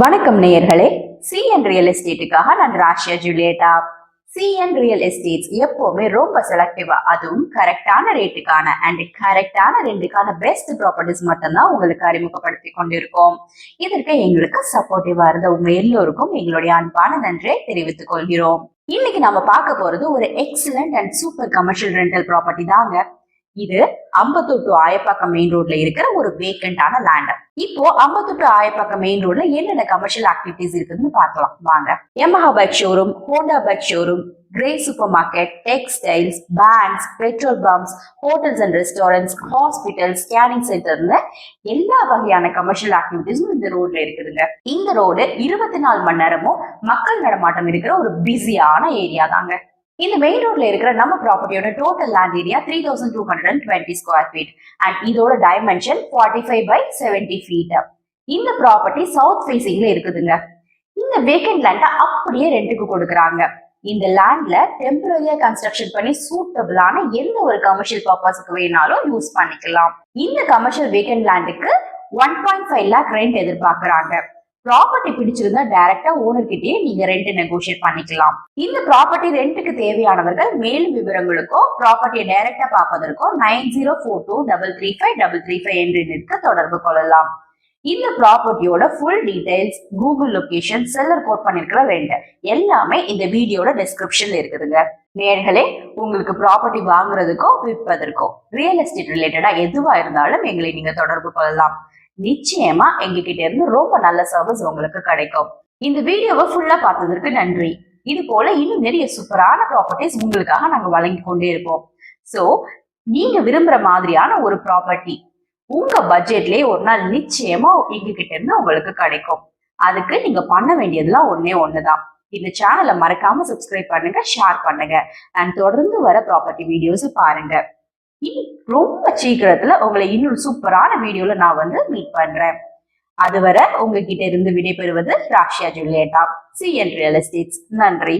வணக்கம் நேயர்களே. CN real எஸ்டேட்டுக்காக நான் ராஷியா ஜூலியட்டா. சிஎன் ரியல் எஸ்டேட்ஸ் எப்பவுமே ரொம்ப செலக்டிவா, அதுவும் கரெக்டான ரேட்டுக்கான அண்ட் கரெக்டான ரெண்டுக்கான பெஸ்ட் ப்ராப்பர்ட்டிஸ் மட்டும்தான் உங்களுக்கு அறிமுகப்படுத்தி கொண்டிருக்கோம். இதற்கு எங்களுக்கு சப்போர்ட்டிவா இருந்த உங்க எல்லோருக்கும் எங்களுடைய அன்பான நன்றியை தெரிவித்துக் கொள்கிறோம். இன்னைக்கு நம்ம பார்க்க போறது ஒரு excellent and super commercial rental property தாங்க. இது அம்பத்தூர் டு ஆயப்பாக்கம் மெயின் ரோட்ல இருக்கிற ஒரு வேக்கண்டான லேண்ட். இப்போ அம்பத்தூர் டு ஆயப்பாக்கம் மெயின் ரோட்ல என்னென்ன கமர்ஷியல் ஆக்டிவிட்டிஸ் இருக்குன்னு பார்க்கலாம் வாங்க. Yamaha bike showroom, Honda bike showroom, grey super market, textiles, banks, petrol pumps, hotels and restaurants, hospital, scanning சென்டர்னு எல்லா வகையான கமர்ஷியல் ஆக்டிவிட்டிஸும் இந்த ரோட்ல இருக்குதுங்க. இந்த ரோடு 24 மணி நேரமும் மக்கள் நடமாட்டம் இருக்கிற ஒரு பிஸியான ஏரியா தாங்க. இந்த மெயின் ரோட்ல இருக்கிற நம்ம ப்ராப்பர்ட்டியோட total land area 3220 square feet and இதோட டைமென்ஷன் 45/70 ஃபீட். இந்த ப்ராப்பர்ட்டி சவுத் ஃபேசிங்ல இருக்குதுங்க. இந்த வேக்கண்ட் லேண்ட அப்படியே ரெண்டுக்கு கொடுக்குறாங்க. இந்த லேண்ட்ல டெம்பரரியா கன்ஸ்ட்ரக்ஷன் பண்ணி சூட்டபிளான எந்த ஒரு கமர்ஷியல் பர்பஸ்க்கு வேணாலும் யூஸ் பண்ணிக்கலாம். இந்த கமர்ஷியல் வேக்கண்ட் லேண்டுக்கு 1.5 lakh ரெண்ட் எதிர்பார்க்கறாங்க. ப்ராப்பர்ட்டி பிடிச்சிருந்தா டைரக்டா ஓனர் கிட்டயே நீங்க ரெண்ட் நெகோஷியேட் பண்ணிக்கலாம். இந்த ப்ராப்பர்ட்டி ரெண்டுக்கு தேவையானவர்கள் மேலும் விவரங்களுக்கோ ப்ராப்பர்ட்டியை டைரக்டா பார்ப்பதற்கோ 9042335335 என்ற தொடர்பு கொள்ளலாம். இந்த ப்ராப்பர்ட்டியோட full details, Google location, seller quote பண்ணிருக்கிற ரெண்ட் எல்லாமே இந்த வீடியோட டிஸ்கிரிப்ஷன்ல இருக்குதுங்க. நேர்களே, உங்களுக்கு ப்ராப்பர்ட்டி வாங்குறதுக்கோ விற்பதற்கோ ரியல் எஸ்டேட் ரிலேட்டடா எதுவா இருந்தாலும் எங்களை நீங்க தொடர்பு கொள்ளலாம். நிச்சயமா எங்ககிட்ட இருந்து ரொம்ப நல்ல சர்வீஸ் உங்களுக்கு கிடைக்கும். இந்த வீடியோவை ஃபுல்லா பார்த்ததற்கு நன்றி. இது போல இன்னும் நிறைய சூப்பரான ப்ராப்பர்ட்டிஸ் உங்களுக்காக நாங்க வழங்கி கொண்டே இருப்போம். சோ நீங்க விரும்புற மாதிரியான ஒரு ப்ராப்பர்ட்டி உங்க பட்ஜெட்லயே ஒரு நாள் நிச்சயமா எங்ககிட்ட இருந்து உங்களுக்கு கிடைக்கும். அதுக்கு நீங்க பண்ண வேண்டியதுலாம் ஒண்ணுதான். இந்த சேனலை மறக்காம சப்ஸ்கிரைப் பண்ணுங்க, ஷேர் பண்ணுங்க அண்ட் தொடர்ந்து வர ப்ராப்பர்ட்டி வீடியோஸ் பாருங்க. ரொம்ப சீக்கிரத்துல உங்களை இன்னொரு சூப்பரான வீடியோல நான் மீட் பண்றேன். அதுவரை உங்ககிட்ட இருந்து விடைபெறுவது ராஷியா ஜூலியட்டா, சிஎன் ரியல் எஸ்டேட்ஸ். நன்றி.